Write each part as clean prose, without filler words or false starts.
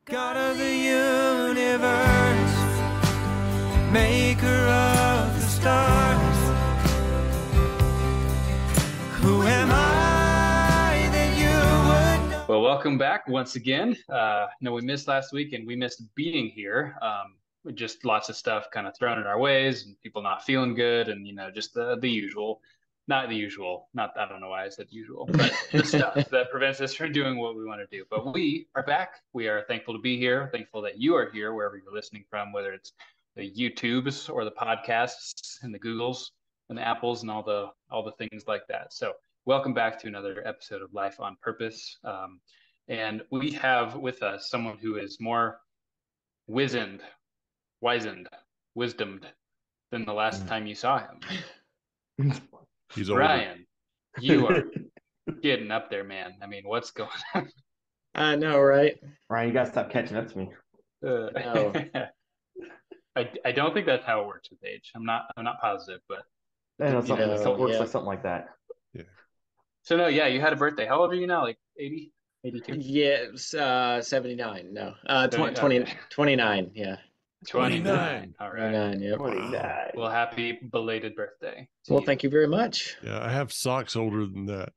God of the universe, maker of the stars, who am I that you would know? Well, welcome back once again. No, we missed last week and we missed being here. Just lots of stuff kind of thrown in our ways and people not feeling good and, just the usual. Not the usual. Not, I don't know why I said usual, but the stuff that prevents us from doing what we want to do. But we are back. We are thankful to be here. Thankful that you are here, wherever you're listening from, whether it's the YouTubes or the podcasts and the Googles and the Apples and all the things like that. So welcome back to another episode of Life on Purpose. And we have with us someone who is more wizened, wisdomed than the last time you saw him. He's older. Brian, you are getting up there, man. I mean, what's going on? I know, right? Ryan, you gotta stop catching up to me. No. I don't think that's how it works with age. I'm not positive, but I know something Yeah, works yeah. like something like that. so no, yeah, you had a birthday. How old are you now? Like 80, 82? Yeah, it's 79. No, 20, 20, okay. 29. Yeah, 29. All right. 29. Yep. 29. Well, happy belated birthday to Well, you. thank you very much. Yeah, I have socks older than that.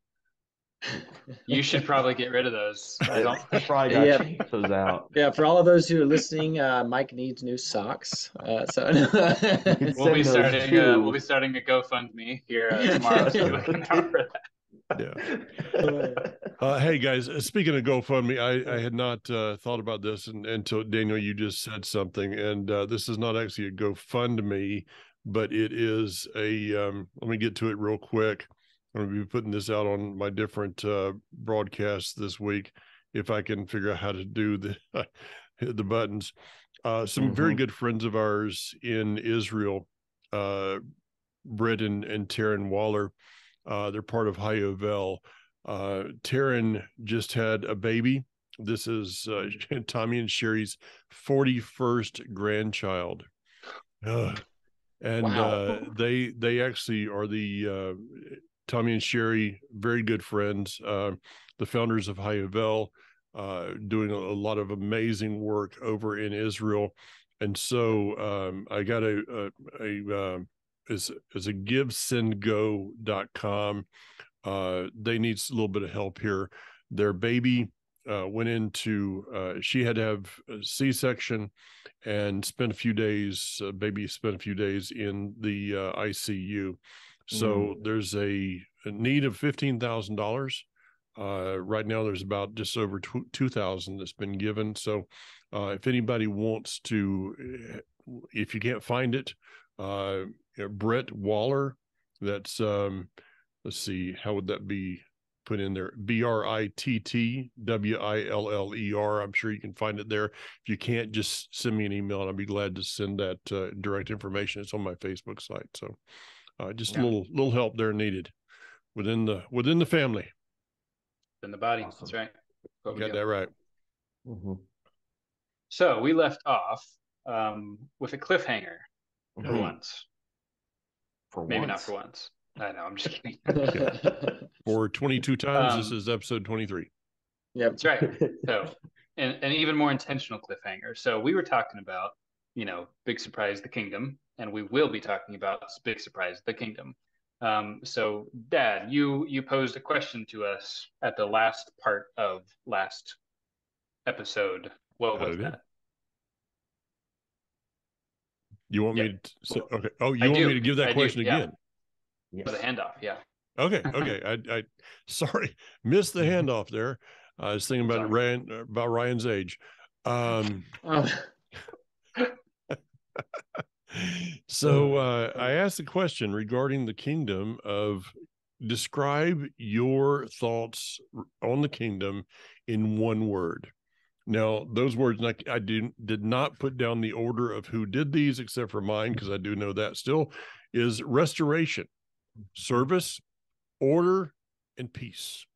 You should probably get rid of those. I don't. I probably gotta Yeah. change those out. Yeah, for all of those who are listening, Mike needs new socks. We'll be Send those starting. to- We'll be starting a GoFundMe here tomorrow. So you're looking out for that. Yeah. Hey guys, speaking of GoFundMe, I had not thought about this until Daniel, you just said something, and this is not actually a GoFundMe, but it is a. Let me get to it real quick. I'm going to be putting this out on my different broadcasts this week if I can figure out how to do the buttons. Some very good friends of ours in Israel, Britt and Taryn Waller. They're part of Hayovel. Taryn just had a baby. This is Tommy and Sherry's 41st grandchild. And Wow. they actually are the Tommy and Sherry, very good friends, the founders of Hayovel, doing a lot of amazing work over in Israel. And so I got is a givesendgo.com. They need a little bit of help here. Their baby went into, she had to have a C-section and spent a few days, baby spent a few days in the ICU. So there's a need of $15,000. Right now there's about just over 2,000 that's been given. So if anybody wants to, if you can't find it, Brett Waller, that's let's see, how would that be put in there? BRITTWILLER. I'm sure you can find it there. If you can't, just send me an email and I'll be glad to send that direct information. It's on my Facebook site. So just a little help there needed within the family. In the body. Awesome. That's right. What we Got do. that right. So we left off with a cliffhanger for once. Maybe not for once. I know, I'm just kidding. For 22 times, this is episode 23. Yep. That's right. So, an even more intentional cliffhanger. So we were talking about, Big Surprise the Kingdom, and we will be talking about Big Surprise the Kingdom. So Dad, you posed a question to us at the last part of last episode. What was that? You want me to say, okay. Oh, you want do. me to give that I question do, yeah. again? For the handoff, yeah. Okay. I sorry, missed the handoff there. I was thinking about Ryan's age. So I asked a question regarding the kingdom of describe your thoughts on the kingdom in one word. Now, those words, I did not put down the order of who did these, except for mine, because I do know that still, is restoration, service, order, and peace.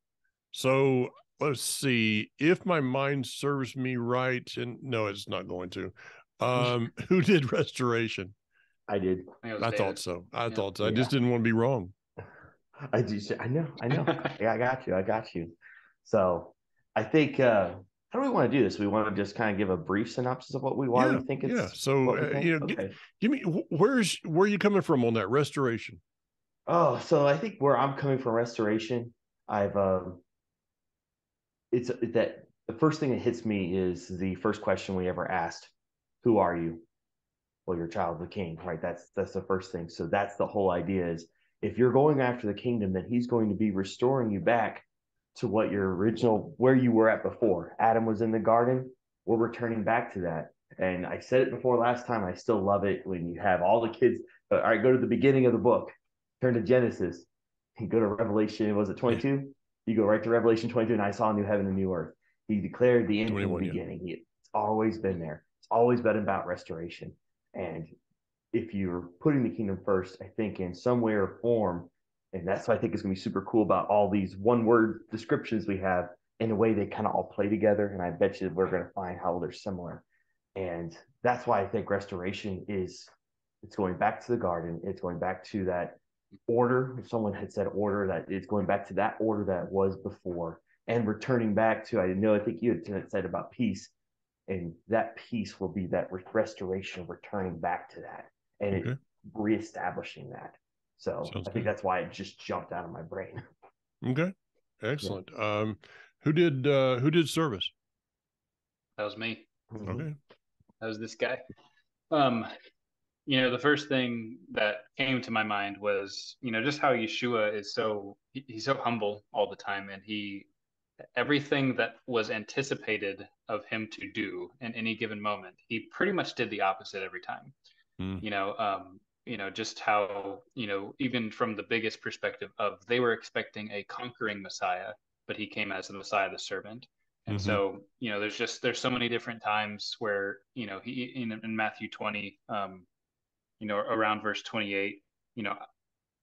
So let's see, if my mind serves me right, and no, it's not going to. Who did restoration? I did. I thought so. I thought so. I Yeah. just didn't want to be wrong. I know. Yeah, I got you. So I think how do we want to do this? We want to just kind of give a brief synopsis of why we think it's So what we think? Okay. give me where are you coming from on that restoration? Oh, so I think where I'm coming from restoration, I've it's that the first thing that hits me is the first question we ever asked: who are you? Well, you're a child of the king, right? That's the first thing. So that's the whole idea is if you're going after the kingdom, then he's going to be restoring you back to what your original, where you were at before. Adam was in the garden. We're returning back to that. And I said it before last time. I still love it when you have all the kids. All right, go to the beginning of the book, turn to Genesis, and go to Revelation. Was it 22? Yeah. You go right to Revelation 22, and I saw a new heaven and new earth. He declared the end from the beginning. Yeah. It's always been there. It's always been about restoration. And if you're putting the kingdom first, I think in some way or form, and that's what I think is going to be super cool about all these one-word descriptions we have, in a way they kind of all play together. And I bet you we're going to find how they're similar. And that's why I think restoration it's going back to the garden. It's going back to that order. If someone had said order, that it's going back to that order that was before and returning back to, I think you had said about peace. And that peace will be that restoration, returning back to that and reestablishing that. So I think that's why it just jumped out of my brain. Okay, excellent. Yeah. Who did service? That was me. Okay, that was this guy. The first thing that came to my mind was, just how Yeshua is he's so humble all the time, and everything that was anticipated of him to do in any given moment, he pretty much did the opposite every time. Just how, even from the biggest perspective of they were expecting a conquering Messiah, but he came as the Messiah, the servant. And so, there's so many different times where, he in Matthew 20, around verse 28,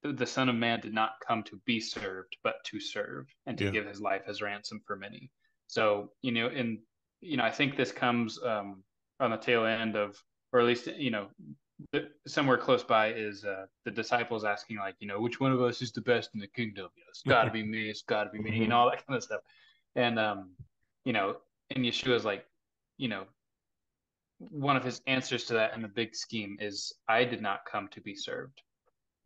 the Son of Man did not come to be served, but to serve and to give his life as ransom for many. So, I think this comes on the tail end of, or at least, somewhere close by is the disciples asking, like, which one of us is the best in the kingdom? It's got to be me. It's got to be me, all that kind of stuff. And, and Yeshua's like, one of his answers to that in the big scheme is, I did not come to be served,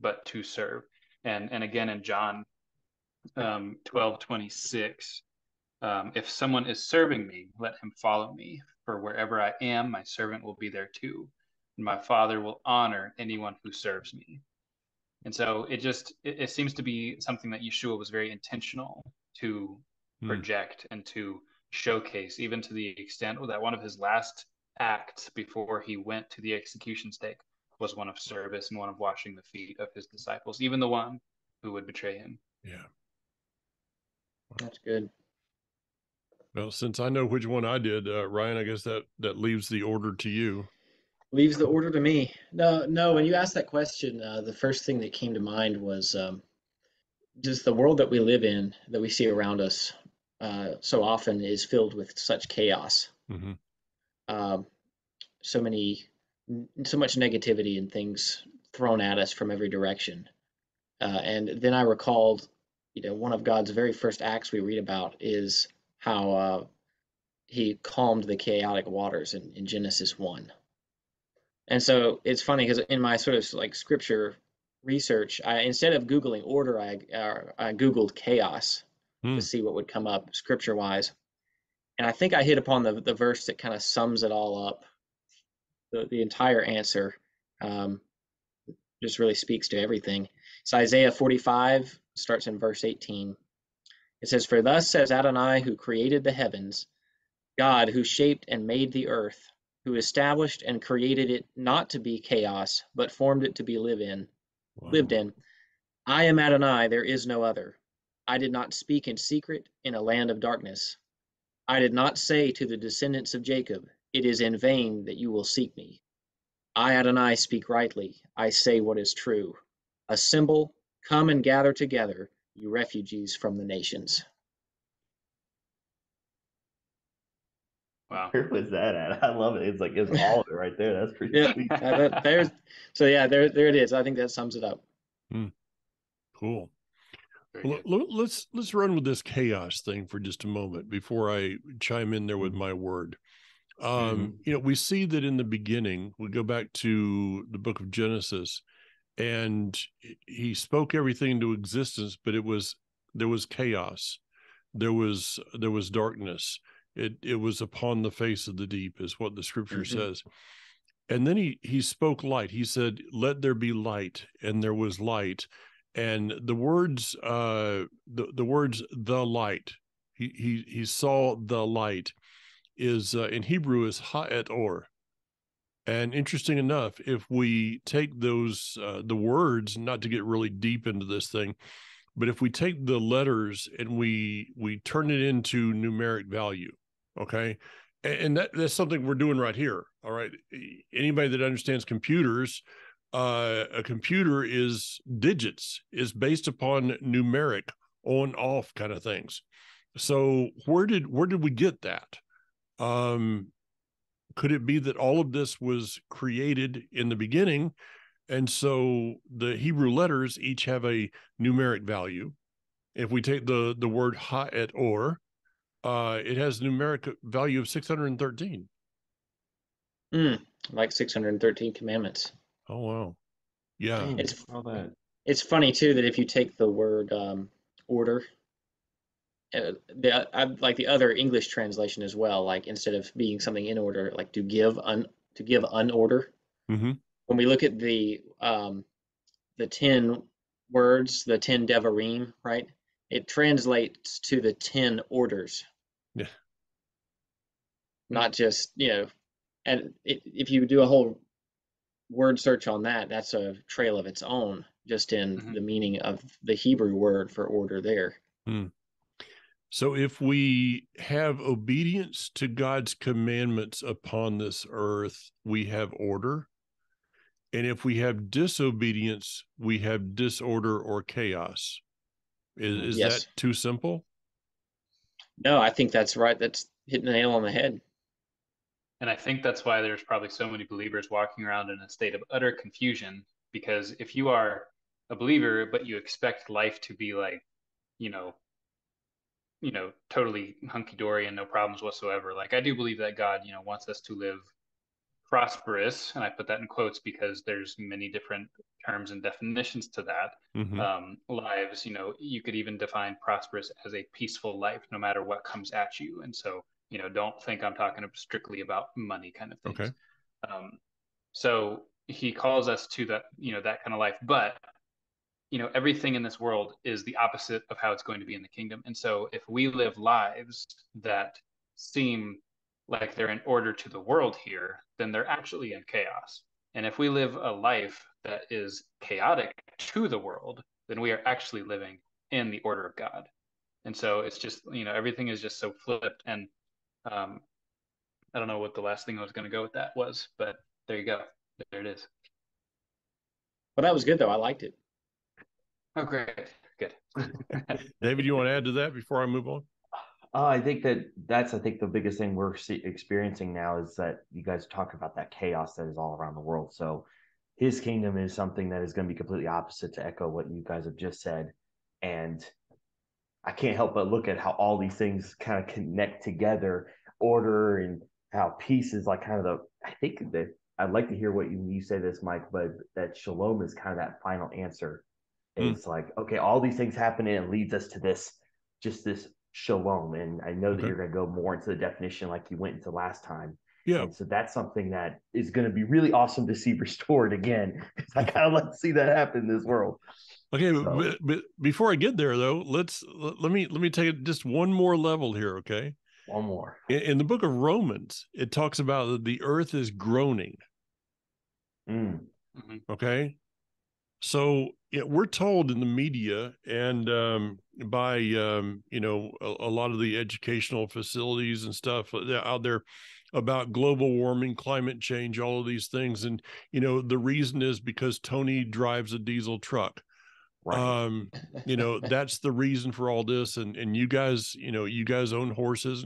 but to serve. And again, in John 12:26, if someone is serving me, let him follow me. For wherever I am, my servant will be there too. And my Father will honor anyone who serves me. And so it seems to be something that Yeshua was very intentional to project and to showcase, even to the extent that one of his last acts before he went to the execution stake was one of service and one of washing the feet of his disciples, even the one who would betray him. Yeah. That's good. Well, since I know which one I did, Ryan, I guess that leaves the order to you. Leaves the order to me. No. When you asked that question, the first thing that came to mind was just the world that we live in, that we see around us, so often is filled with such chaos. So much negativity and things thrown at us from every direction. And then I recalled, one of God's very first acts we read about is how he calmed the chaotic waters in Genesis 1. And so it's funny because in my sort of like scripture research, instead of Googling order, I Googled chaos to see what would come up scripture-wise. And I think I hit upon the verse that kind of sums it all up. The entire answer just really speaks to everything. It's Isaiah 45, starts in verse 18. It says, "For thus says Adonai, who created the heavens, God who shaped and made the earth, who established and created it not to be chaos, but formed it to be lived in. I am Adonai, there is no other. I did not speak in secret in a land of darkness. I did not say to the descendants of Jacob, it is in vain that you will seek me. I, Adonai, speak rightly. I say what is true. Assemble, come and gather together, you refugees from the nations." Wow. Where was that at? I love it. It's all of it right there. That's pretty sweet. There it is. I think that sums it up. Cool. Very Well, good. let's run with this chaos thing for just a moment before I chime in there with my word. We see that in the beginning, we go back to the book of Genesis, and he spoke everything into existence, but there was chaos, there was darkness. It was upon the face of the deep, is what the scripture says. And then he spoke light. He said, "Let there be light," and there was light. And the words, the words, "the light." He saw the light is in Hebrew is ha'et or. And interesting enough, if we take those the words, not to get really deep into this thing, but if we take the letters and we turn it into numeric value, okay, and that's something we're doing right here. All right, anybody that understands computers, a computer is digits, is based upon numeric on off kind of things. So where did we get that? Could it be that all of this was created in the beginning, and so the Hebrew letters each have a numeric value? If we take the word ha'et or, it has numeric value of 613. Like 613 commandments. Oh wow, yeah. It's all that. It's funny too that if you take the word order, I like the other English translation as well. Like instead of being something in order, like to give unorder. Mm-hmm. When we look at the 10 words, the 10 devarim, right? It translates to the 10 orders. Yeah. Not just, and if you do a whole word search on that, that's a trail of its own, just in the meaning of the Hebrew word for order there. So if we have obedience to God's commandments upon this earth, we have order. And if we have disobedience, we have disorder or chaos. Is Yes. that too simple? No, I think that's right. That's hitting the nail on the head. And I think that's why there's probably so many believers walking around in a state of utter confusion, because if you are a believer, but you expect life to be like, totally hunky-dory and no problems whatsoever. Like I do believe that God, wants us to live prosperous, and I put that in quotes because there's many different terms and definitions to that. Lives, you could even define prosperous as a peaceful life, no matter what comes at you. And so, don't think I'm talking strictly about money kind of things. Okay. So he calls us to that, that kind of life, but everything in this world is the opposite of how it's going to be in the kingdom. And so if we live lives that seem like they're in order to the world here, then they're actually in chaos. And if we live a life that is chaotic to the world, then we are actually living in the order of God. And so it's just, everything is just so flipped. And I don't know what the last thing I was going to go with that was, but there you go. There it is. Well, that was good though. I liked it. Oh, great. Good. David, you want to add to that before I move on? I think that's the biggest thing we're experiencing now is that you guys talk about that chaos that is all around the world. So his kingdom is something that is going to be completely opposite, to echo what you guys have just said. And I can't help but look at how all these things kind of connect together, order, and how peace is like kind of I think that I'd like to hear what you say this, Mike, but that shalom is kind of that final answer. It's like, okay, all these things happen and it leads us to this shalom. And I know that you're going to go more into the definition like you went into last time. Yeah. And so that's something that is going to be really awesome to see restored again. I kind of like to see that happen in this world. Okay, so, but before I get there though, let me take it just one more level here. Okay. One more. In the book of Romans, it talks about that the earth is groaning. Okay. So we're told in the media and by a lot of the educational facilities and stuff out there about global warming, climate change, all of these things, and the reason is because Tony drives a diesel truck. Right. That's the reason for all this, and you guys own horses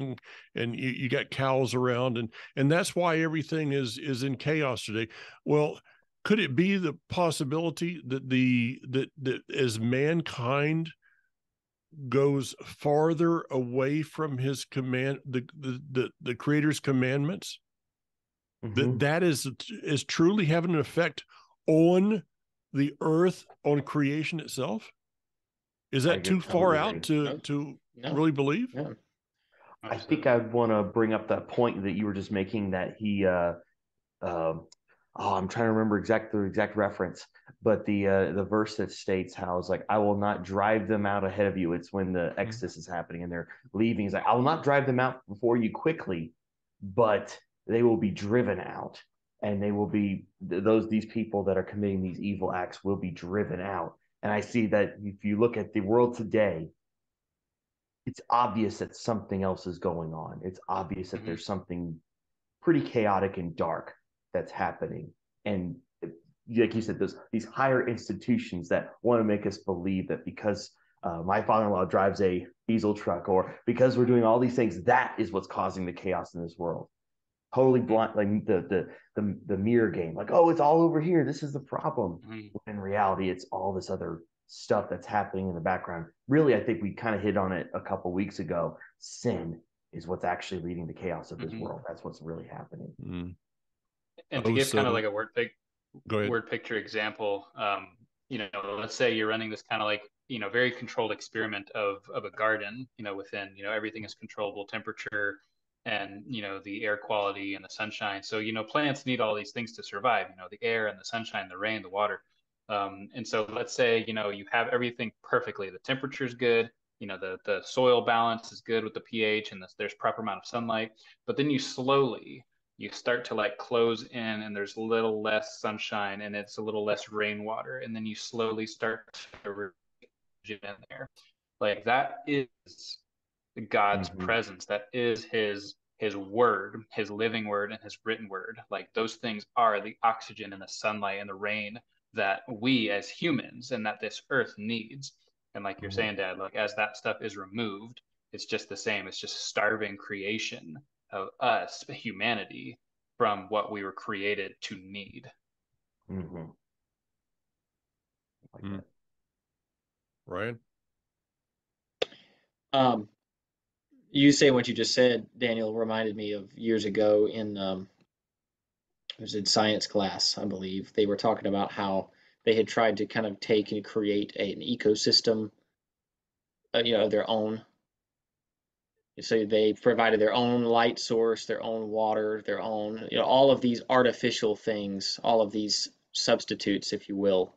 and you got cows around, and that's why everything is in chaos today. Well, could it be the possibility that that as mankind goes farther away from his command, the Creator's commandments, that is truly having an effect on the earth, on creation itself? Is that too far out to really believe? No. I think I want to bring up that point that you were just making, that he I'm trying to remember the exact reference, but the verse that states how it's like, I will not drive them out ahead of you. It's when the Exodus is happening and they're leaving. He's like, I will not drive them out before you quickly, but they will be driven out, and they will be these people that are committing these evil acts will be driven out. And I see that if you look at the world today, it's obvious that something else is going on. It's obvious that there's something pretty chaotic and dark that's happening. And like you said, these higher institutions that want to make us believe that because my father-in-law drives a diesel truck, or because we're doing all these things, that is what's causing the chaos in this world. Totally blind, like the mirror game, like, oh, it's all over here, this is the problem. In reality, it's all this other stuff that's happening in the background. Really, I think we kind of hit on it a couple weeks ago. Sin is what's actually leading the chaos of this world. That's what's really happening. And to give kind of like a word picture example, let's say you're running this kind of like, very controlled experiment of a garden, within, everything is controllable temperature and, the air quality and the sunshine. So, plants need all these things to survive, the air and the sunshine, the rain, the water. And so let's say, you have everything perfectly. The temperature is good. The soil balance is good with the pH, and there's proper amount of sunlight. But then you start to like close in, and there's a little less sunshine and it's a little less rainwater. And then you slowly start to in there. Like, that is God's presence. That is his word, his living word and his written word. Like, those things are the oxygen and the sunlight and the rain that we as humans and that this earth needs. And like you're saying, Dad, like, as that stuff is removed, it's just the same. It's just starving creation of us, humanity, from what we were created to need. Ryan? You saying what you just said, Daniel, reminded me of years ago in it was in science class, I believe. They were talking about how they had tried to kind of take and create an ecosystem, of their own. So they provided their own light source, their own water, their own, all of these artificial things, all of these substitutes, if you will.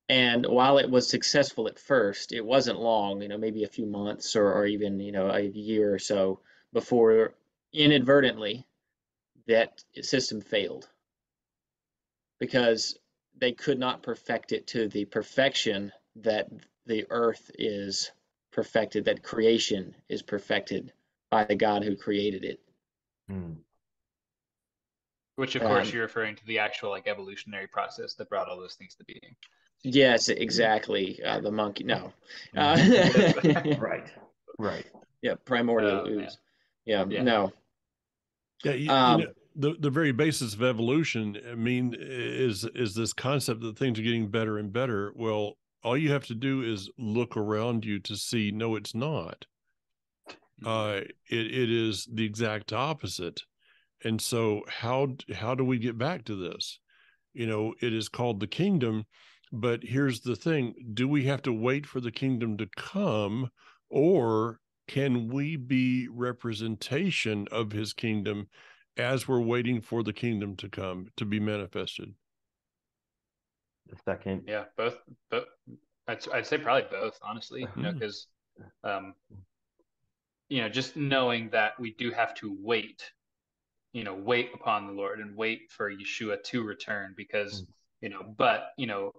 And while it was successful at first, it wasn't long, maybe a few months or even, a year or so before inadvertently that system failed, because they could not perfect it to the perfection that the earth is perfected, that creation is perfected by the God who created it. Which, of course, you're referring to the actual like evolutionary process that brought all those things to being. Yes, exactly. The monkey. No. Right. Yeah, primordial ooze. Yeah. No. Yeah, the very basis of evolution, is this concept that things are getting better and better. Well, all you have to do is look around you to see, no, it's not. It is the exact opposite. And so how do we get back to this? It is called the kingdom, but here's the thing. Do we have to wait for the kingdom to come, or can we be representation of his kingdom as we're waiting for the kingdom to come, to be manifested? The second. Yeah, both. I'd say probably both, honestly, because, just knowing that we do have to wait upon the Lord and wait for Yeshua to return, because, but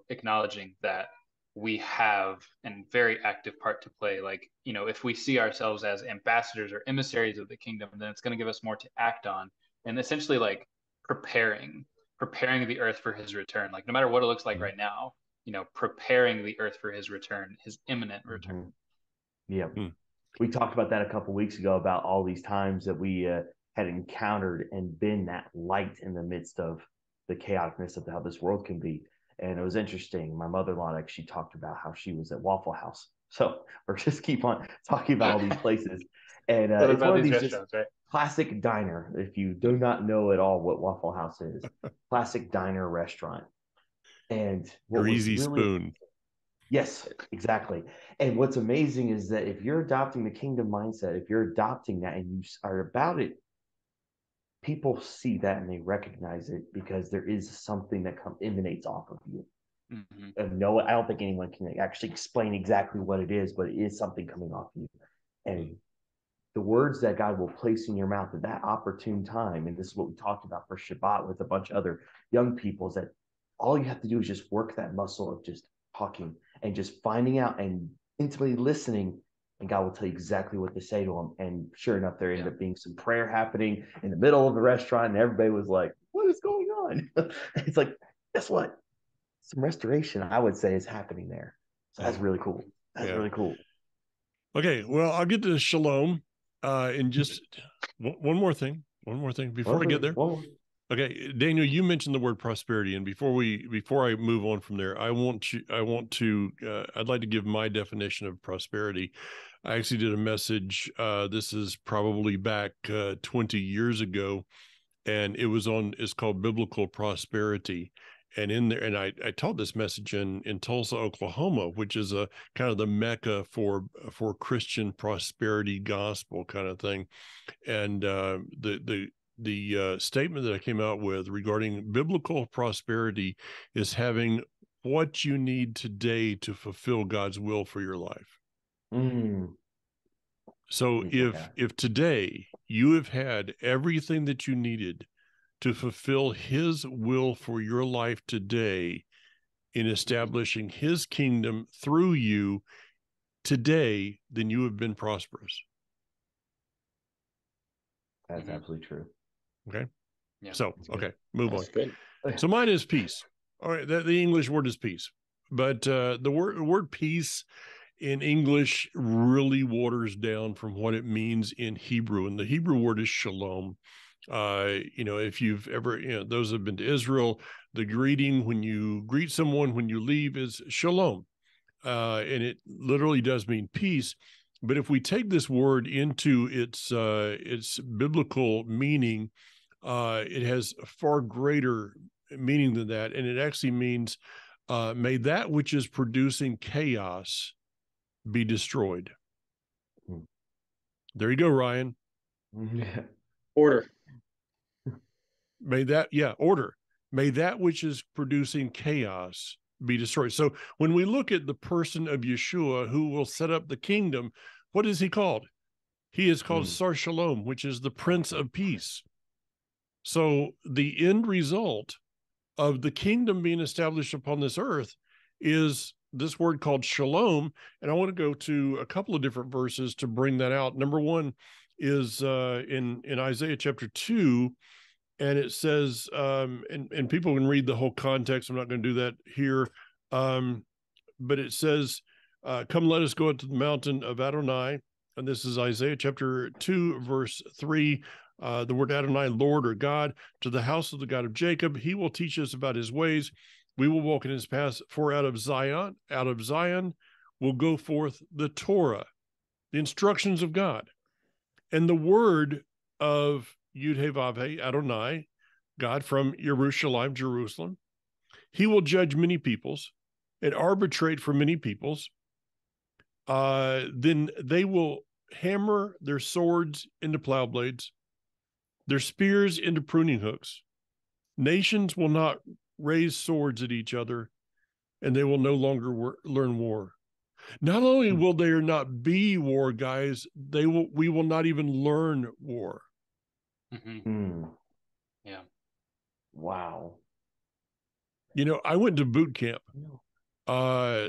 acknowledging that we have a very active part to play. Like, if we see ourselves as ambassadors or emissaries of the kingdom, then it's going to give us more to act on, and essentially like preparing the earth for his return. Like, no matter what it looks like right now, preparing the earth for his return, his imminent return. Yeah. We talked about that a couple of weeks ago, about all these times that we had encountered and been that light in the midst of the chaoticness of how this world can be. And it was interesting. My mother-in-law actually talked about how she was at Waffle House So we're just keep on talking about all these places. And What it's about one of these these just restaurants, right? classic diner. If you do not know at all what Waffle House is, classic diner restaurant. And what was Greasy really spoon. Yes, exactly. And what's amazing is that if you're adopting the kingdom mindset, if you're adopting that and you are about it, people see that and they recognize it because there is something that emanates off of you. Mm-hmm. And no, I don't think anyone can actually explain exactly what it is, but it is something coming off of you. And the words that God will place in your mouth at that opportune time, and this is what we talked about for Shabbat with a bunch of other young people, is that all you have to do is just work that muscle of just talking and just finding out and intimately listening, and God will tell you exactly what to say to them. And sure enough, there ended up being some prayer happening in the middle of the restaurant, and everybody was like, "What is going on?" It's like, guess what? Some restoration, I would say, is happening there. So that's really cool. That's really cool. Okay, well, I'll get to shalom in just one more thing. One more thing before I get there. Okay, Daniel, you mentioned the word prosperity, and before I move on from there, I'd like to give my definition of prosperity. I actually did a message. This is probably back 20 years ago, and it's called Biblical Prosperity. And in there, and I taught this message in Tulsa, Oklahoma, which is a kind of the mecca for Christian prosperity gospel kind of thing. And the statement that I came out with regarding biblical prosperity is having what you need today to fulfill God's will for your life. So if today you have had everything that you needed to fulfill his will for your life today in establishing his kingdom through you today, then you have been prosperous. That's absolutely true. Okay. Yeah. So, okay, move That's on. good. So mine is peace. All right. The English word is peace, but the word peace in English really waters down from what it means in Hebrew. And the Hebrew word is shalom. If you've ever, those who have been to Israel, the greeting when you greet someone when you leave is shalom. And it literally does mean peace. But if we take this word into its biblical meaning, it has a far greater meaning than that. And it actually means, may that which is producing chaos be destroyed. There you go, Ryan. Order. Order. May that which is producing chaos be destroyed. So when we look at the person of Yeshua who will set up the kingdom, what is he called? He is called Sar Shalom, which is the Prince of Peace. So the end result of the kingdom being established upon this earth is this word called shalom. And I want to go to a couple of different verses to bring that out. Number one is in Isaiah chapter 2, and it says, and people can read the whole context. I'm not going to do that here. But it says, come, let us go up to the mountain of Adonai. And this is Isaiah chapter 2, verse 3. The word Adonai, Lord or God, to the house of the God of Jacob. He will teach us about his ways. We will walk in his paths. For out of Zion will go forth the Torah, the instructions of God, and the word of Yud-Heh-Vav-Heh, Adonai, God from Jerusalem. He will judge many peoples and arbitrate for many peoples. Then they will hammer their swords into plow blades, their spears into pruning hooks. Nations will not raise swords at each other, and they will no longer learn war. Not only will there not be war, guys, we will not even learn war. Yeah. Wow. I went to boot camp.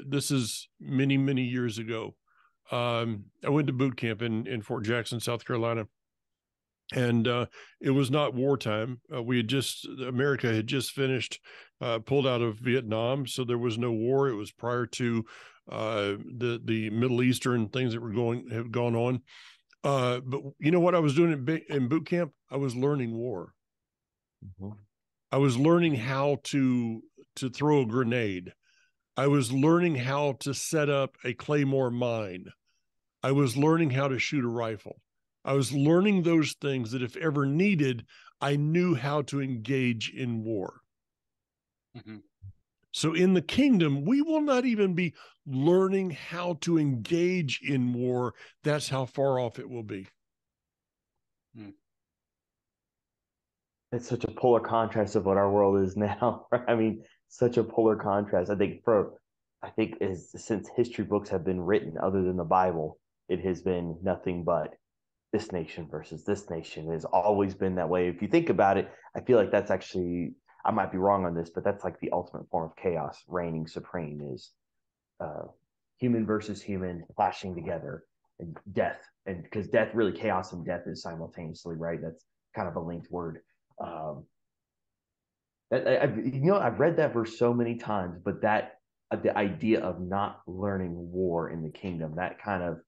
This is many, many years ago. I went to boot camp in Fort Jackson, South Carolina. And it was not wartime. America had just finished, pulled out of Vietnam, so there was no war. It was prior to the Middle Eastern things that have gone on. But you know what I was doing in boot camp? I was learning war. I was learning how to throw a grenade. I was learning how to set up a Claymore mine. I was learning how to shoot a rifle. I was learning those things that if ever needed, I knew how to engage in war. Mm-hmm. So in the kingdom, we will not even be learning how to engage in war. That's how far off it will be. It's such a polar contrast of what our world is now. I mean, such a polar contrast. I think since history books have been written, other than the Bible, it has been nothing but this nation versus this nation. It has always been that way. If you think about it, I feel like that's actually, I might be wrong on this, but that's like the ultimate form of chaos reigning supreme is human versus human clashing together, and death. And because death, really, chaos and death is simultaneously, right? That's kind of a linked word. I've read that verse so many times, but the idea of not learning war in the kingdom, that kind of,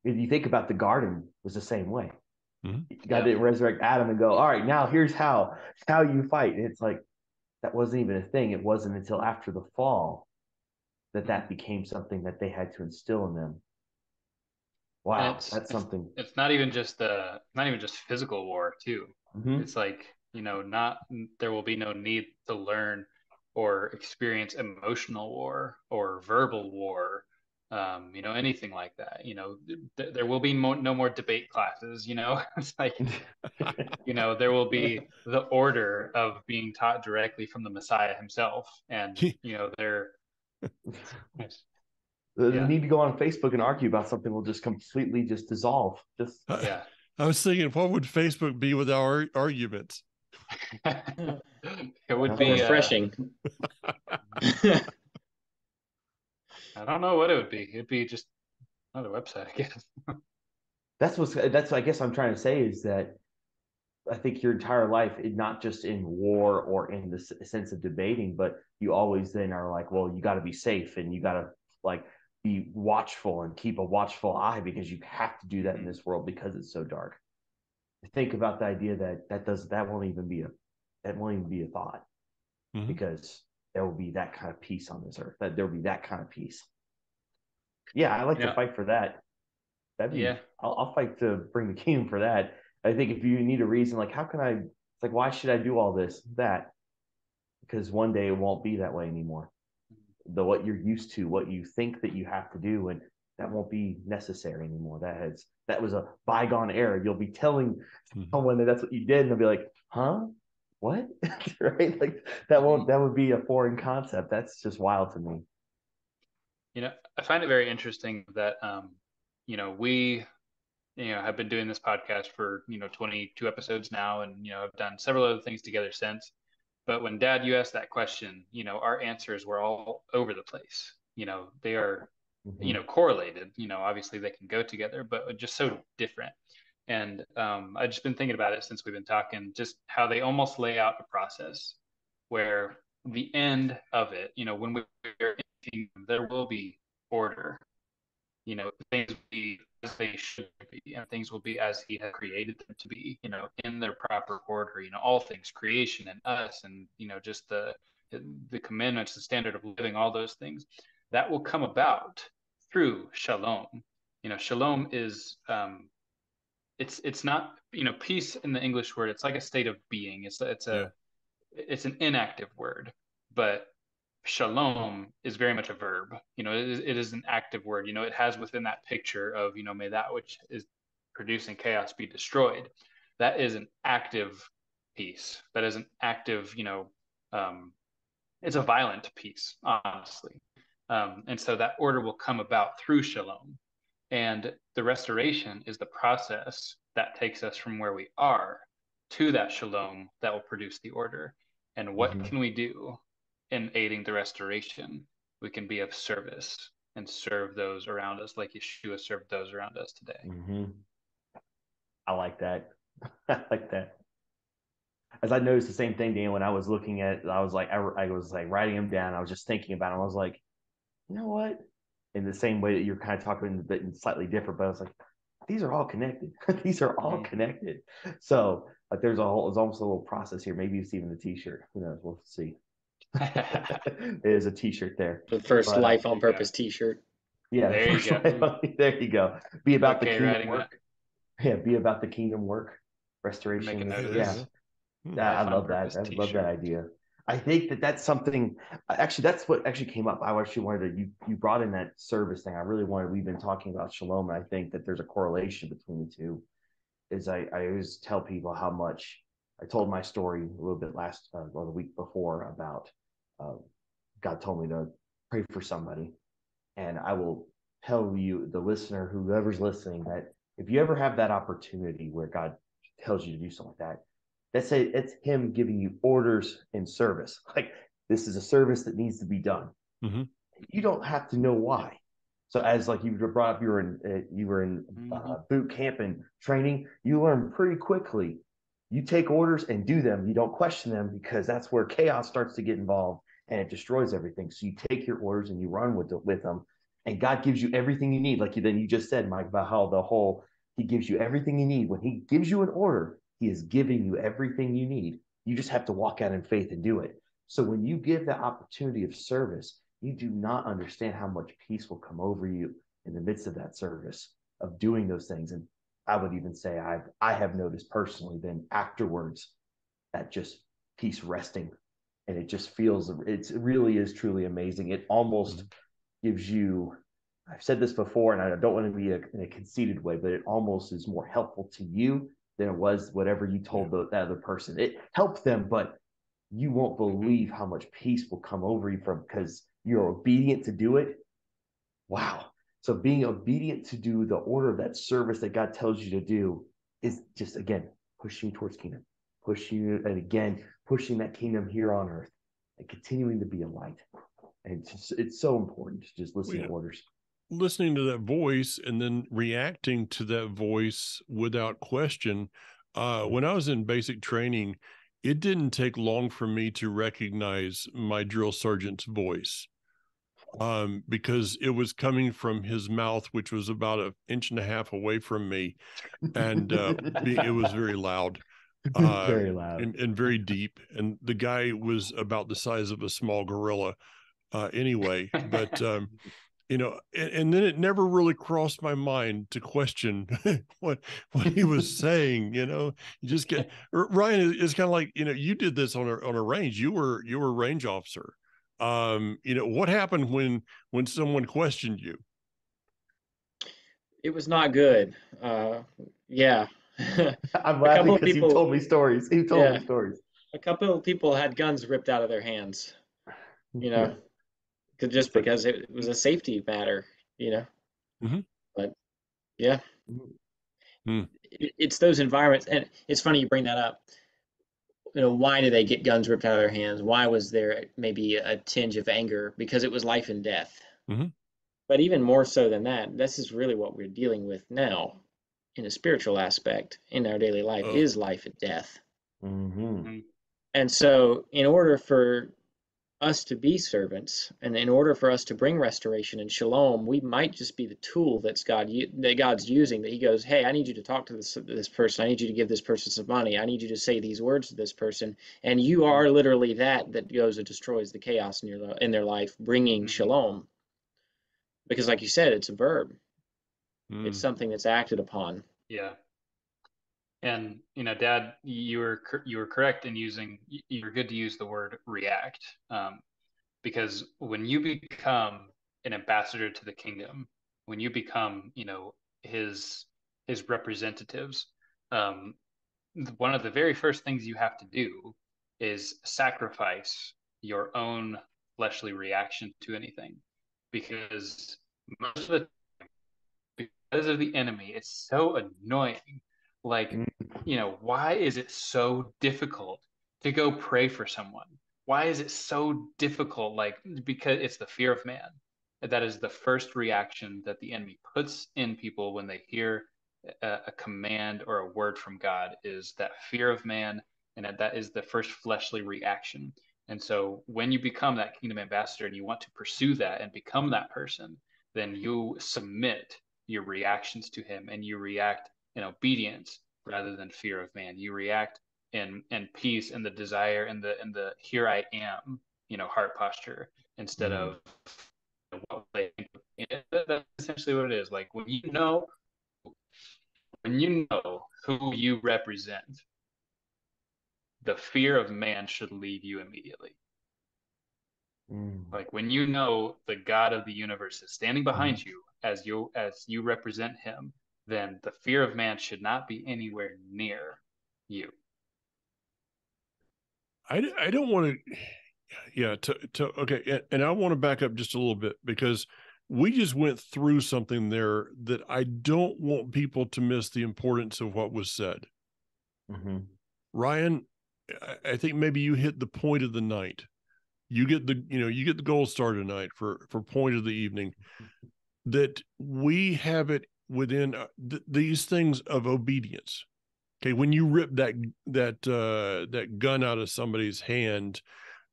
if you think about the garden, was the same way. Mm-hmm. God didn't resurrect Adam and go, all right, now here's how you fight. And it's like, that wasn't even a thing. It wasn't until after the fall that became something that they had to instill in them. Wow, that's something. It's not even just physical war too. Mm-hmm. It's like, there will be no need to learn or experience emotional war or verbal war, anything like that. There will be no more debate classes. It's like, there will be the order of being taught directly from the Messiah himself, and there. The need to go on Facebook and argue about something will just completely just dissolve. Yeah. I was thinking, what would Facebook be without our arguments? It would be refreshing. I don't know what it would be. It'd be just another website, I guess. That's what I guess I'm trying to say is that I think your entire life, not just in war or in the sense of debating, but you always then are like, well, you got to be safe and you got to like be watchful and keep a watchful eye because you have to do that in this world because it's so dark. Think about the idea that won't even be a thought, mm-hmm. because there will be that kind of peace on this earth. That there will be that kind of peace. Yeah, I like to fight for that. I'll fight to bring the kingdom for that. I think if you need a reason, like it's like, why should I do all this? Because one day it won't be that way anymore. What you're used to, what you think that you have to do, and that won't be necessary anymore. That was a bygone era. You'll be telling someone that that's what you did, and they'll be like, huh? What? Right? Like that would be a foreign concept. That's just wild to me. I find it very interesting that we have been doing this podcast for 22 episodes now, and I've done several other things together since. But when Dad, you asked that question, our answers were all over the place. They are correlated. Obviously they can go together, but just so different. And I've just been thinking about it since we've been talking, just how they almost lay out a process where the end of it, when we're in the kingdom, there will be order. Things will be as they should be, and things will be as he has created them to be, in their proper order. All things, creation and us, and just the commandments, the standard of living, all those things that will come about through shalom. Shalom is it's not peace in the English word. It's like a state of being. It's an inactive word, but shalom is very much a verb. It is an active word. It has within that picture of may that which is producing chaos be destroyed. That is an active peace. That is an active. It's a violent peace, honestly. And so that order will come about through shalom. And the restoration is the process that takes us from where we are to that shalom that will produce the order. And what can we do in aiding the restoration? We can be of service and serve those around us like Yeshua served those around us today. I like that. I like that. As I noticed the same thing, Dan, when I was looking at, I was like writing them down. I was just thinking about them. I was like, you know what? In the same way that you're kind of talking a bit slightly different, but I was like, these are all connected. These are all connected. So like there's almost a little process here. Maybe it's even a t-shirt. Who knows? We'll see. It is a T-shirt there. The first But, Life on There you go. Purpose T-shirt. Yeah, There you go. there you go. Be about the Okay, kingdom writing work. Yeah, be about the kingdom work. Restoration. Make a note of Yeah, this. I Life on love that. Purpose I love that T-shirt. idea. I think that that's something. Actually, that's what actually came up. I actually wanted to. You brought in that service thing. I really wanted. We've been talking about shalom, and I think that there's a correlation between the two. Is I always tell people how much I told my story a little bit last or the week before about uh, God told me to pray for somebody, and I will tell you, the listener, whoever's listening, that if you ever have that opportunity where God tells you to do something like that, it's Him giving you orders in service. Like, this is a service that needs to be done. Mhm. You don't have to know why. So, as like you brought up, you were in boot camp and training. You learn pretty quickly. You take orders and do them. You don't question them, because that's where chaos starts to get involved and it destroys everything. So you take your orders and you run with them, and God gives you everything you need. Like you just said, Mike, about how He gives you everything you need. When He gives you an order, He is giving you everything you need. You just have to walk out in faith and do it. So when you give the opportunity of service, you do not understand how much peace will come over you in the midst of that service, of doing those things. And I would even say I have noticed personally then afterwards that just peace resting, and it just feels, it really is truly amazing. It almost gives you, I've said this before, and I don't want to be in a conceited way, but it almost is more helpful to you than it was whatever you told that other person. It helped them, but you won't believe how much peace will come over you from, because you're obedient to do it. Wow. So being obedient to do the order of that service that God tells you to do is just, again, pushing you towards kingdom, pushing you, and again, pushing that kingdom here on earth and continuing to be a light. And it's so important to just listen to orders. Listening to that voice and then reacting to that voice without question. When I was in basic training, it didn't take long for me to recognize my drill sergeant's voice, because it was coming from his mouth, which was about 1.5 inches away from me, and it was very loud, very loud, and very deep. And the guy was about the size of a small gorilla, anyway. But and then it never really crossed my mind to question what he was saying. You just get, Ryan, is kind of like, you did this on a range. You were a range officer. What happened when someone questioned you? It was not good. Yeah. I'm laughing because you told me stories. You told me stories. A couple of people had guns ripped out of their hands, just because it was a safety matter, Mm-hmm. But yeah, Mm-hmm. It's those environments. And it's funny you bring that up. Why do they get guns ripped out of their hands? Why was there maybe a tinge of anger? Because it was life and death. Mm-hmm. But even more so than that, this is really what we're dealing with now in a spiritual aspect in our daily life, is life and death. Mm-hmm. And so in order for us to be servants, and in order for us to bring restoration and shalom, we might just be the tool that God's using. That He goes, hey, I need you to talk to this person. I need you to give this person some money. I need you to say these words to this person, and you are literally that goes and destroys the chaos in their life, bringing shalom. Because, like you said, it's a verb. It's something that's acted upon. Yeah. And Dad, you were correct in using. You were good to use the word react, because when you become an ambassador to the kingdom, when you become his representatives, one of the very first things you have to do is sacrifice your own fleshly reaction to anything, because most of the time, because of the enemy, it's so annoying. Like, why is it so difficult to go pray for someone? Why is it so difficult? Like, because it's the fear of man. That is the first reaction that the enemy puts in people when they hear a command or a word from God, is that fear of man, and that is the first fleshly reaction. And so when you become that kingdom ambassador and you want to pursue that and become that person, then you submit your reactions to him, and you react in obedience rather than fear of man. You react in peace and the desire and the here I am heart posture instead of what they think. That's essentially what it is. Like when you know who you represent, the fear of man should leave you immediately. Like when you know the God of the universe is standing behind you as you represent him, then the fear of man should not be anywhere near you. I don't want to, okay. And I want to back up just a little bit, because we just went through something there that I don't want people to miss the importance of what was said. Ryan, I think maybe you hit the point of the night. You get the gold star tonight for point of the evening, that we have it within these things of obedience. Okay, when you rip that gun out of somebody's hand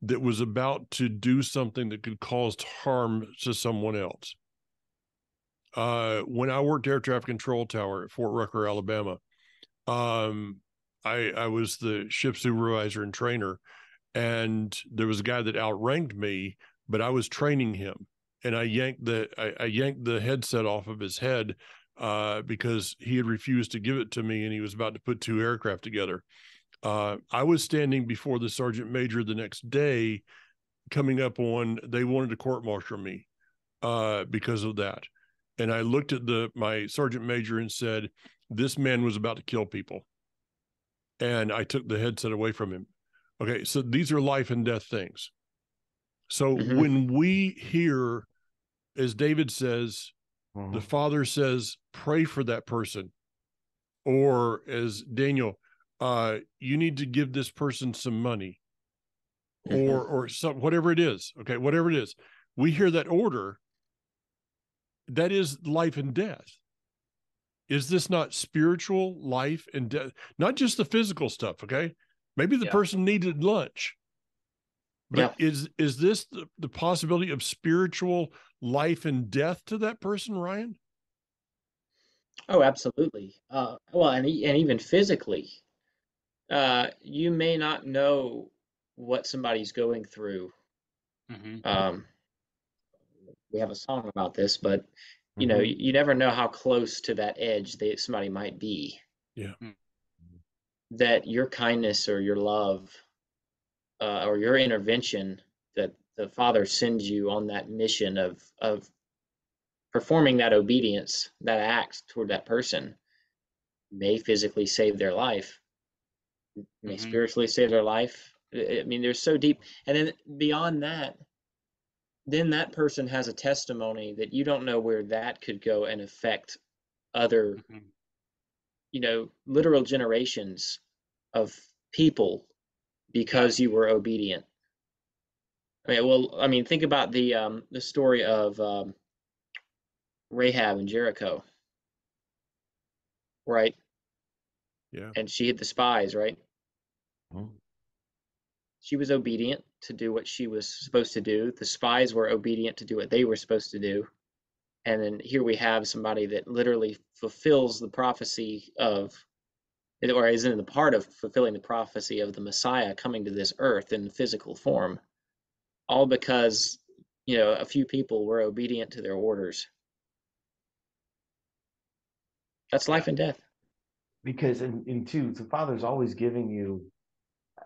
that was about to do something that could cause harm to someone else. When I worked air traffic control tower at Fort Rucker, Alabama, I was the ship supervisor and trainer, and there was a guy that outranked me, but I was training him, and I yanked the headset off of his head because he had refused to give it to me, and he was about to put two aircraft together. I was standing before the sergeant major the next day, coming up on, they wanted to court-martial me because of that. And I looked at my sergeant major and said, this man was about to kill people. And I took the headset away from him. Okay, so these are life and death things. So when we hear, as David says, the Father says, pray for that person. Or as Daniel, you need to give this person some money. Or some, whatever it is. Okay, whatever it is. We hear that order. That is life and death. Is this not spiritual life and death? Not just the physical stuff, okay? Maybe the person needed lunch. But is this the possibility of spiritual life and death to that person, Ryan? Oh, absolutely. Well, and even physically, you may not know what somebody's going through. We have a song about this, but you know, you never know how close to that edge that somebody might be. Yeah. That your kindness or your love or your intervention, that the Father sends you on that mission of performing that obedience, that act toward that person, may physically save their life, may spiritually save their life. I mean, they're so deep. And then beyond that, then that person has a testimony that you don't know where that could go and affect other, literal generations of people because you were obedient. I mean, think about the story of Rahab and Jericho, right? Yeah. And she hid the spies, right? She was obedient to do what she was supposed to do. The spies were obedient to do what they were supposed to do. And then here we have somebody that literally fulfills the prophecy of, or is in the part of fulfilling the prophecy of the Messiah coming to this earth in physical form, all because, a few people were obedient to their orders. That's life and death. Because in two, the Father's always giving you.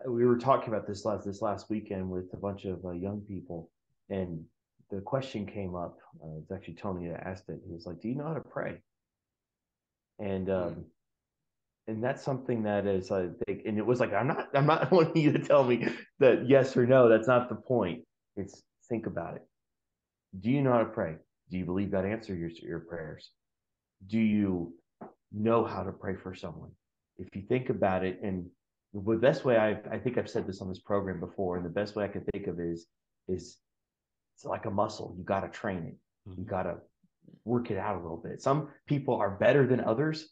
We were talking about this last weekend with a bunch of young people, and the question came up. It's actually Tony that asked it. He was like, "Do you know how to pray?" And that's something that is, I think, and it was like, I'm not wanting you to tell me that yes or no. That's not the point. It's think about it. Do you know how to pray? Do you believe God answers your prayers? Do you know how to pray for someone? If you think about it, and the best way I think I've said this on this program before, and the best way I can think of is it's like a muscle. You got to train it. You got to work it out a little bit. Some people are better than others,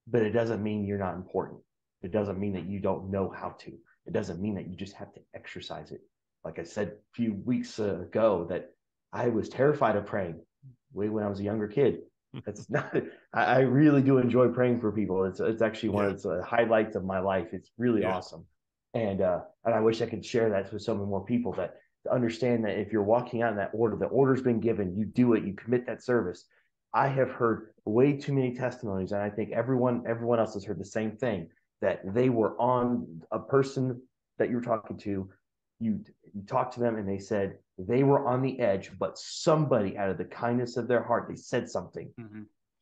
but it doesn't mean you're not important. It doesn't mean that you don't know how to. It doesn't mean that you just have to exercise it. Like I said a few weeks ago, that I was terrified of praying way when I was a younger kid. It's not. I really do enjoy praying for people. It's actually one of the highlights of my life. It's really awesome, and I wish I could share that with so many more people. That to understand that if you're walking out in that order, the order's been given, you do it, you commit that service. I have heard way too many testimonies, and I think everyone else has heard the same thing, that they were on a person that you're talking to, you talked to them and they said they were on the edge, but somebody out of the kindness of their heart, they said something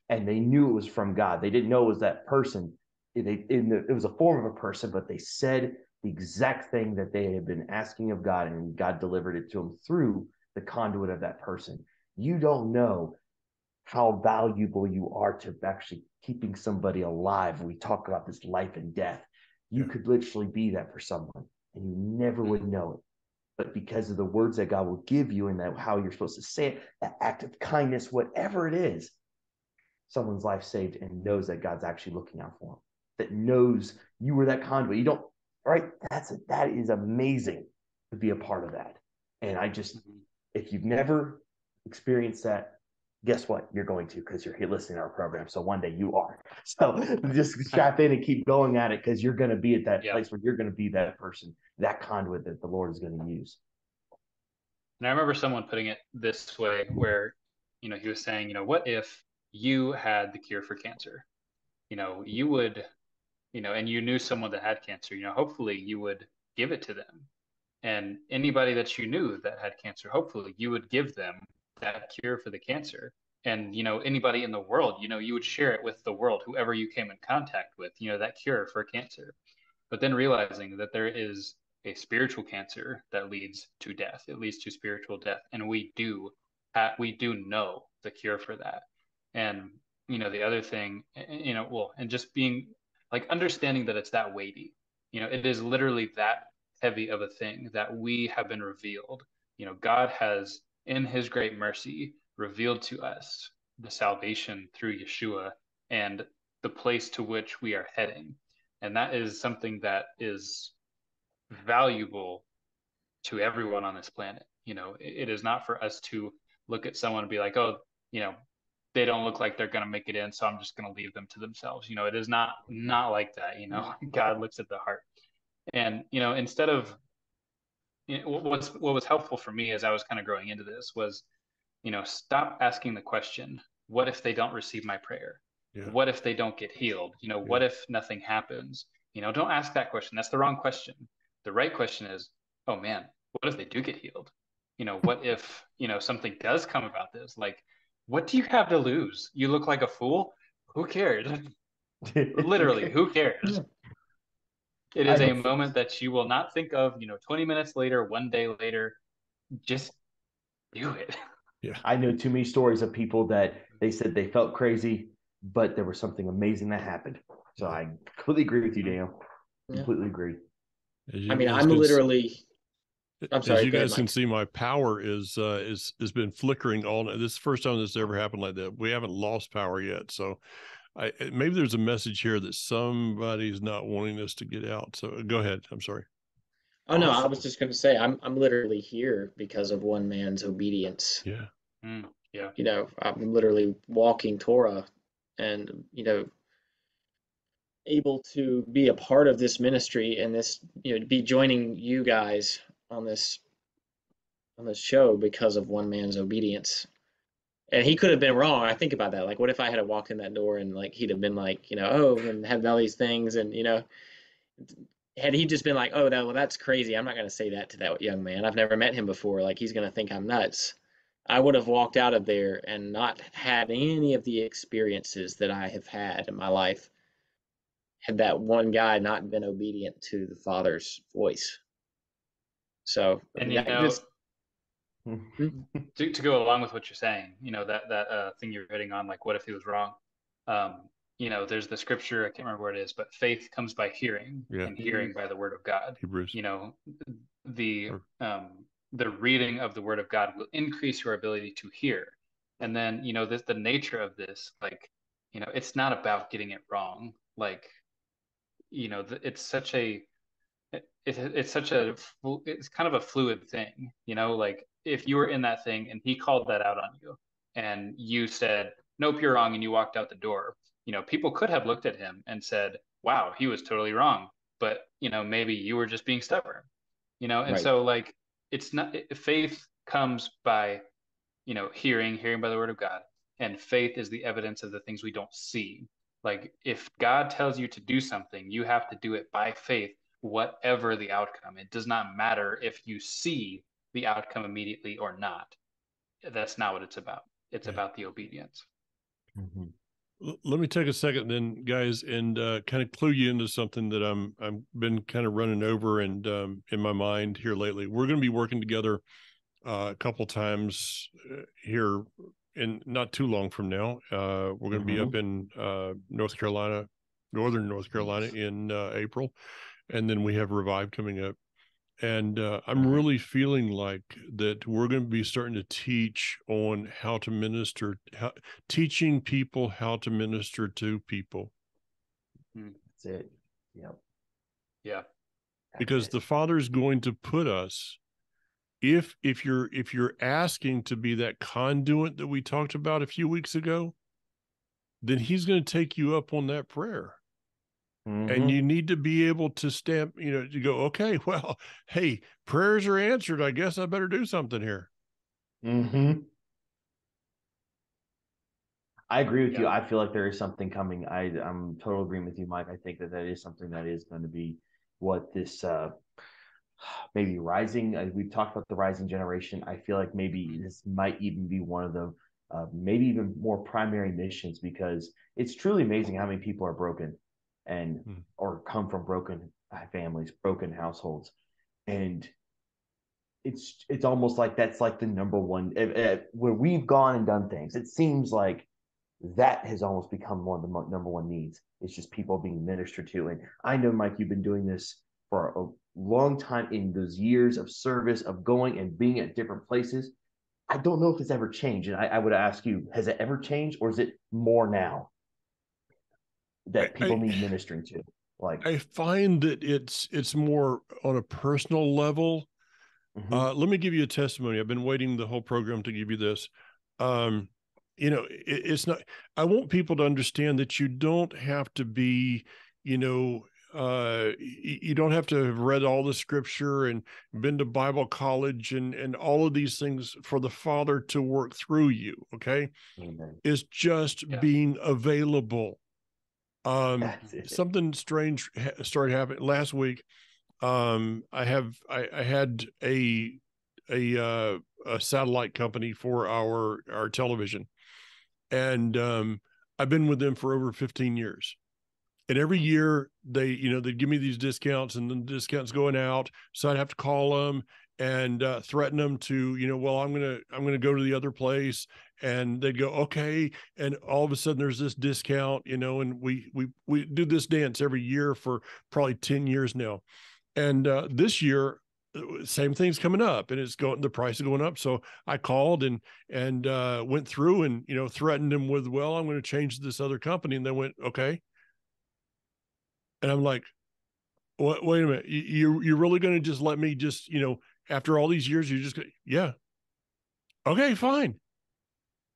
and they knew it was from God. They didn't know it was that person. It was a form of a person, but they said the exact thing that they had been asking of God, and God delivered it to them through the conduit of that person. You don't know how valuable you are to actually keeping somebody alive. We talk about this life and death. You could literally be that for someone, and you never would know it. But because of the words that God will give you and that how you're supposed to say it, that act of kindness, whatever it is, someone's life saved and knows that God's actually looking out for them, that knows you were that conduit. You don't, right? That is amazing to be a part of that. And I just, if you've never experienced that, guess what? You're going to, because you're listening to our program. So one day you are. So just strap in and keep going at it, because you're going to be at that place where you're going to be that person, that conduit that the Lord is going to use. And I remember someone putting it this way, where, he was saying, what if you had the cure for cancer? You would, and you knew someone that had cancer, hopefully you would give it to them. And anybody that you knew that had cancer, hopefully you would give them that cure for the cancer. And anybody in the world, you would share it with the world, whoever you came in contact with, that cure for cancer. But then realizing that there is a spiritual cancer that leads to death, it leads to spiritual death, and we do know the cure for that. And the other thing, and just being like, understanding that it's that weighty, it is literally that heavy of a thing, that we have been revealed. God has, in his great mercy, revealed to us the salvation through Yeshua and the place to which we are heading. And that is something that is valuable to everyone on this planet. It is not for us to look at someone and be like, oh, they don't look like they're going to make it in, so I'm just going to leave them to themselves. It is not like that. God looks at the heart. And, instead of, what was helpful for me as I was kind of growing into this was, stop asking the question, what if they don't receive my prayer? What if they don't get healed? What if nothing happens? Don't ask that question. That's the wrong question. The right question is, oh man, what if they do get healed? What if, something does come about this? Like, what do you have to lose? You look like a fool. Who cares? Literally, who cares? It is a moment that you will not think of, 20 minutes later, one day later. Just do it. Yeah. I know too many stories of people that they said they felt crazy, but there was something amazing that happened. So I completely agree with you, Daniel. Completely agree. I'm literally. I'm sorry. As you guys can see, my power has been flickering all night. This is the first time this ever happened like that. We haven't lost power yet, so maybe there's a message here that somebody's not wanting us to get out. So go ahead. I'm sorry. Oh no, I was just going to say I'm literally here because of one man's obedience. Yeah. Yeah. I'm literally walking Torah, and able to be a part of this ministry and this, be joining you guys on this show because of one man's obedience. And he could have been wrong. I think about that. Like, what if I had walked in that door and like he'd have been like, and had all these things, and had he just been like, oh, that's crazy. I'm not going to say that to that young man. I've never met him before. Like, he's going to think I'm nuts. I would have walked out of there and not had any of the experiences that I have had in my life had that one guy not been obedient to the Father's voice. So, and to go along with what you're saying, that thing you're hitting on, like, what if he was wrong? There's the scripture, I can't remember where it is, but faith comes by hearing, and hearing by the word of God. Hebrews. The reading of the word of God will increase your ability to hear. And then, the nature of this, like, it's not about getting it wrong. Like, it's kind of a fluid thing, like, if you were in that thing and he called that out on you and you said, nope, you're wrong, and you walked out the door, people could have looked at him and said, wow, he was totally wrong. But, maybe you were just being stubborn, and right. So, like, it's not, faith comes by, hearing by the word of God. And faith is the evidence of the things we don't see. Like if God tells you to do something, you have to do it by faith, whatever the outcome. It does not matter if you see the outcome immediately or not. That's not what it's about. It's about the obedience. Mhm. Let me take a second then, guys, and kind of clue you into something that I'm been kind of running over and in my mind here lately. We're going to be working together a couple times here in not too long from now. We're going to be up in North Carolina, northern North Carolina in April, and then we have Revive coming up. And I'm really feeling like that we're going to be starting to teach on how to minister, teaching people how to minister to people. That's it. Yep. Yeah. Because the Father's going to put us, if you're asking to be that conduit that we talked about a few weeks ago, then He's going to take you up on that prayer. And you need to be able to stamp, to go, okay, well, hey, prayers are answered. I guess I better do something here. I agree with you. I feel like there is something coming. I'm total agreement with you, Mike. I think that is something that is going to be what this maybe rising. We've talked about the rising generation. I feel like maybe this might even be one of the maybe even more primary missions, because it's truly amazing how many people are broken and or come from broken families, broken households, and it's almost like that's like the number one where we've gone and done things. It seems like that has almost become one of the number one needs. It's just people being ministered to. And I know, Mike, you've been doing this for a long time in those years of service, of going and being at different places. I don't know if it's ever changed. And I would ask you, has it ever changed, or is it more now that people need ministering to? Like, I find that it's more on a personal level. Let me give you a testimony. I've been waiting the whole program to give you this. It's not, I want people to understand that you don't have to be, you don't have to have read all the scripture and been to Bible college and all of these things for the Father to work through you. Okay. It's just being available. Something strange started happening last week. I had a satellite company for our television, and I've been with them for over 15 years. And every year they'd give me these discounts, and then the discounts going out, so I'd have to call them and threaten them to, well, I'm gonna go to the other place, and they'd go, okay, and all of a sudden there's this discount, and we do this dance every year for probably 10 years now. And this year, same thing's coming up, and the price is going up. So I called and went through and, threatened them with, well, I'm going to change to this other company. And they went, okay. And I'm like, wait a minute. You're really going to just let me just, after all these years, you just go, yeah. Okay, fine.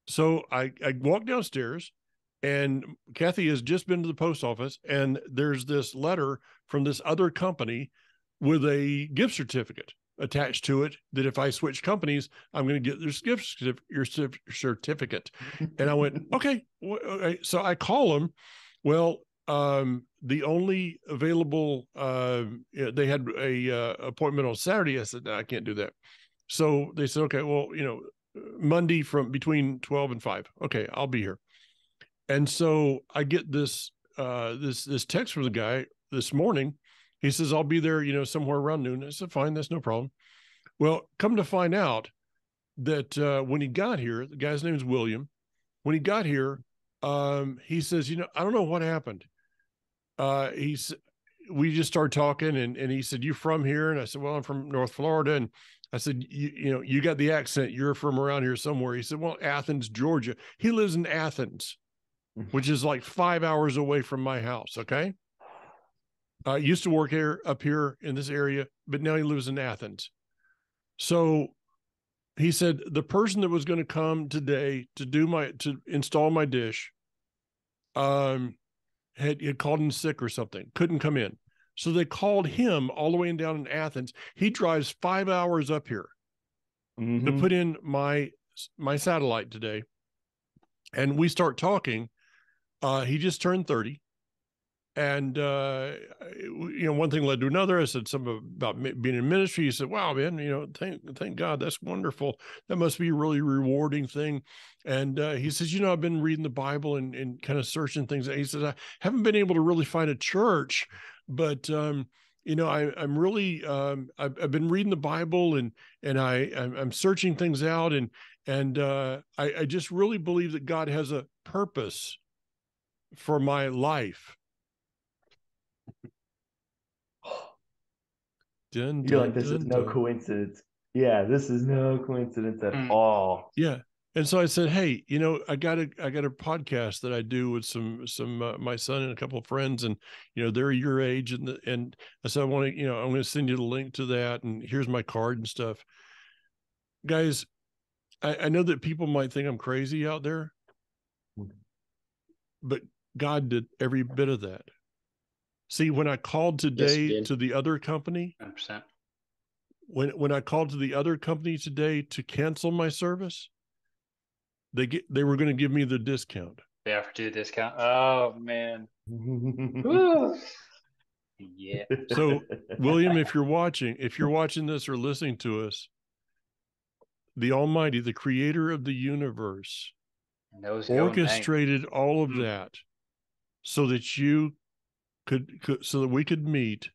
So I walked downstairs, and Kathy has just been to the post office, and there's this letter from this other company with a gift certificate attached to it, that if I switch companies, I'm going to get this your certificate. And I went, okay. So I call them. Well, the only available, they had a appointment on Saturday. I said, no, I can't do that. So they said, okay, well, Monday from between 12 and 5. Okay, I'll be here. And so I get this text from the guy this morning. He says, I'll be there, somewhere around noon. I said, fine, that's no problem. Well, come to find out that when he got here, the guy's name is William. When he got here, he says, I don't know what happened. We just started talking, and he said, you from here? And I said, well, I'm from North Florida. And I said, you got the accent. You're from around here somewhere. He said, well, Athens, Georgia. He lives in Athens, which is like 5 hours away from my house. Okay. Used to work up here in this area, but now he lives in Athens. So he said the person that was going to come today to install my dish, had called in sick or something, couldn't come in. So they called him all the way down in Athens. He drives 5 hours up here to put in my satellite today. And we start talking. He just turned 30. And, one thing led to another. I said something about being in ministry. He said, wow, man, thank God, that's wonderful. That must be a really rewarding thing. And he says, I've been reading the Bible and kind of searching things. And he says, I haven't been able to really find a church, but, I'm really, I've been reading the Bible and I'm searching things out. And I just really believe that God has a purpose for my life. You're like, this is no coincidence. Yeah, this is no coincidence at all. Yeah. And so I said, hey, I got a podcast that I do with some my son and a couple of friends, and they're your age, and I said, I want to, I'm going to send you the link to that, and here's my card and stuff. Guys, I know that people might think I'm crazy out there, but God did every bit of that. See, when I called today to the other company, 100%. When I called to the other company today to cancel my service, they were going to give me the discount. They offered you a discount. Oh man. Yeah. So, William, if you're watching this or listening to us, the Almighty, the Creator of the universe, orchestrated all of that so that you so that we could meet,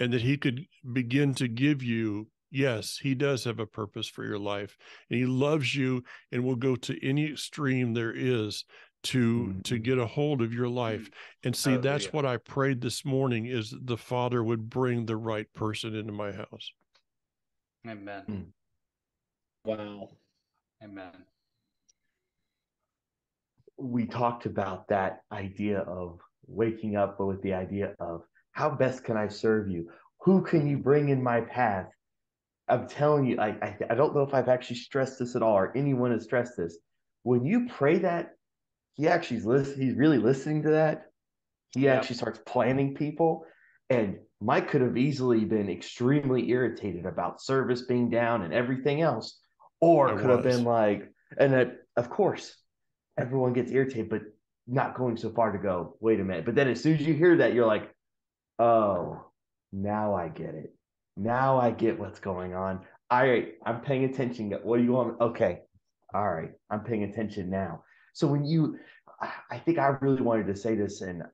and that He could begin to give you. Yes, He does have a purpose for your life, and He loves you and will go to any extreme there is to get a hold of your life. And see, that's what I prayed this morning, is the Father would bring the right person into my house. Amen. Wow. Amen. We talked about that idea of waking up with the idea of, how best can I serve you? Who can you bring in my path? I'm telling you, I don't know if I've actually stressed this at all, or anyone has stressed this. When you pray that, He actually is listening. He's really listening to that. He actually starts planning people. And Mike could have easily been extremely irritated about service being down and everything else, or could have been like, and that, of course, everyone gets irritated, but not going so far to go, wait a minute. But then as soon as you hear that, you're like, oh, now I get it. Now I get what's going on. All right, I'm paying attention. What do you want? Okay. All right, I'm paying attention now. So I think I really wanted to say this, and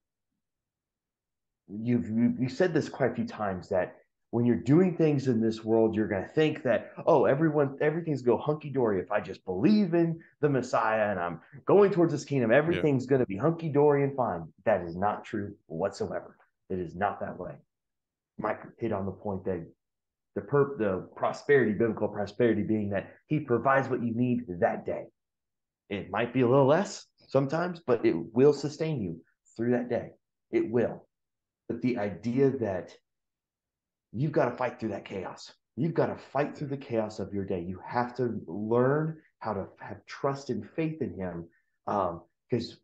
you said this quite a few times, that when you're doing things in this world, you're going to think that, oh, everything's go hunky-dory. If I just believe in the Messiah and I'm going towards this kingdom, everything's going to be hunky-dory and fine. That is not true whatsoever. It is not that way. Mike hit on the point that the prosperity, biblical prosperity, being that He provides what you need that day. It might be a little less sometimes, but it will sustain you through that day. It will. But the idea that you've got to fight through that chaos. You've got to fight through the chaos of your day. You have to learn how to have trust and faith in Him. Because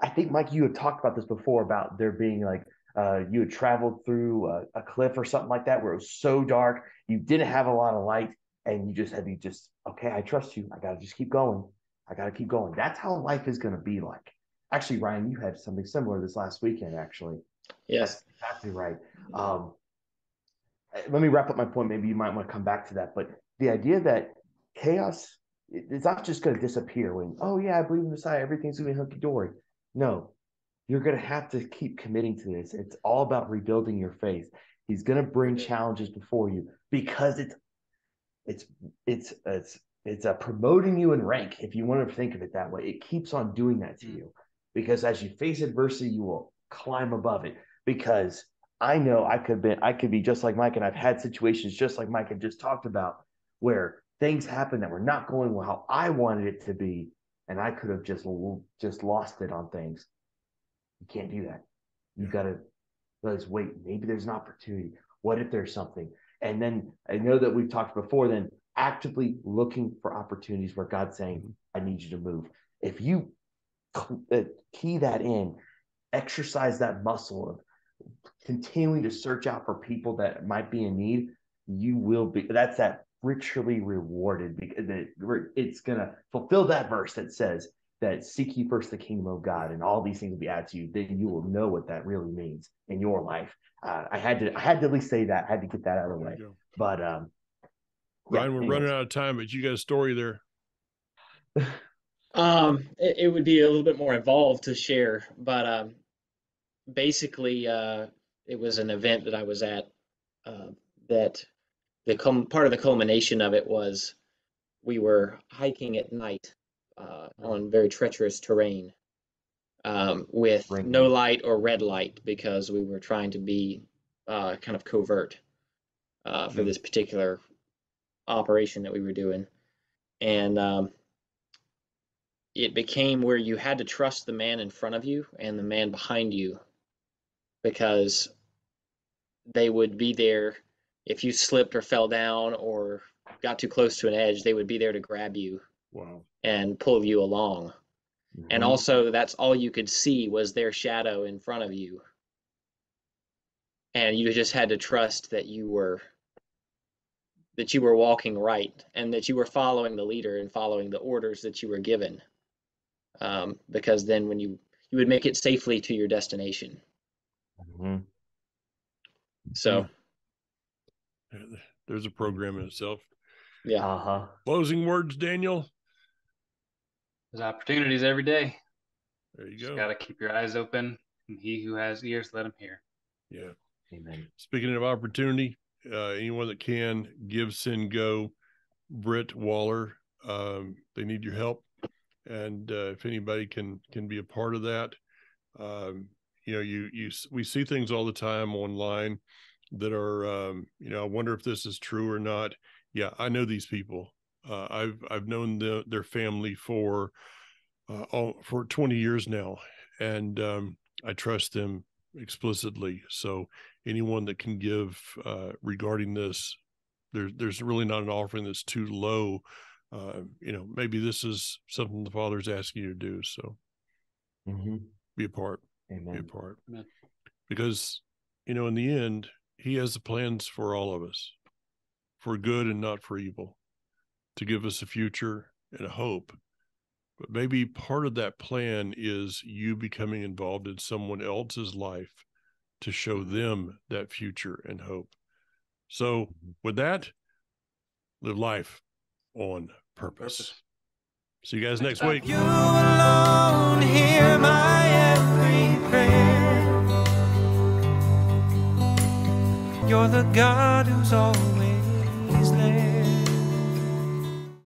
I think, Mike, you had talked about this before, about there being like, you had traveled through a cliff or something like that, where it was so dark, you didn't have a lot of light, and you just had to okay, I trust you. I got to just keep going. I got to keep going. That's how life is going to be like. Actually, Ryan, you had something similar this last weekend, actually. Yes. That's exactly right. Let me wrap up my point. Maybe you might want to come back to that. But the idea that chaos, it's not just going to disappear when, oh, yeah, I believe in the Messiah, everything's going to be hunky-dory. No, you're going to have to keep committing to this. It's all about rebuilding your faith. He's going to bring challenges before you, because it's promoting you in rank, if you want to think of it that way. It keeps on doing that to you, because as you face adversity, you will climb above it. Because I know I could be just like Mike, and I've had situations just like Mike had just talked about, where things happen that were not going well how I wanted it to be, and I could have just lost it on things. You can't do that. You got to wait. Maybe there's an opportunity. What if there's something? And then I know that we've talked before, then actively looking for opportunities where God's saying, I need you to move. If you key that in, exercise that muscle of continuing to search out for people that might be in need, you will be. That's that richly rewarded, because it's gonna fulfill that verse that says that seek ye first the kingdom of God, and all these things will be added to you. Then you will know what that really means in your life. I had to at least say that. I had to get that out of the way. But Ryan, we're running out of time, but you got a story there. It would be a little bit more involved to share, but basically, it was an event that I was at that part of the culmination of it was we were hiking at night on very treacherous terrain with no light or red light, because we were trying to be kind of covert for this particular operation that we were doing. And it became where you had to trust the man in front of you and the man behind you, because they would be there if you slipped or fell down or got too close to an edge. They would be there to grab you and pull you along. And also, that's all you could see was their shadow in front of you, and you just had to trust that you were walking right, and that you were following the leader and following the orders that you were given, because then when you would make it safely to your destination. So there's a program in itself. Yeah. Closing words, Daniel. There's opportunities every day. There you Just go. got to keep your eyes open, and he who has ears, let him hear. Yeah. Amen. Speaking of opportunity, anyone that can give, send, go. Britt Waller, they need your help, and if anybody can be a part of that, we see things all the time online that are, I wonder if this is true or not. Yeah, I know these people. I've known their family for 20 years now, and I trust them explicitly. So anyone that can give regarding this, there's really not an offering that's too low. Maybe this is something the Father's asking you to do. So be a part. Amen. Be a part. Amen. Because, in the end, he has the plans for all of us, for good and not for evil, to give us a future and a hope. But maybe part of that plan is you becoming involved in someone else's life to show them that future and hope. So with that, live life on purpose. See you guys next week. You alone hear my every prayer. You're the God who's always